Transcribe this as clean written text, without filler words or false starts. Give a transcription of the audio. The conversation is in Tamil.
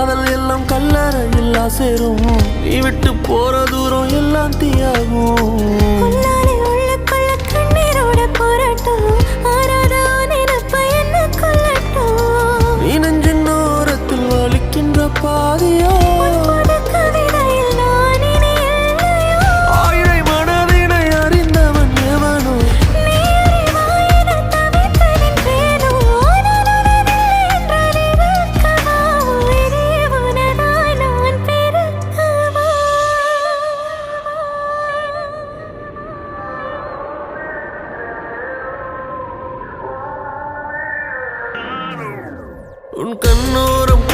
காதல் எல்லாம் கல்லறை இல்லா சேரும் நீ விட்டு போற தூரம் எல்லாம் தீயாகும் நீ நெஞ்சின் ஓரத்தில் வலிக்கின்ற பாதியோ ஆயிரை மனதினை அறிந்தவன் எவனோ உன் கண்ணோரம்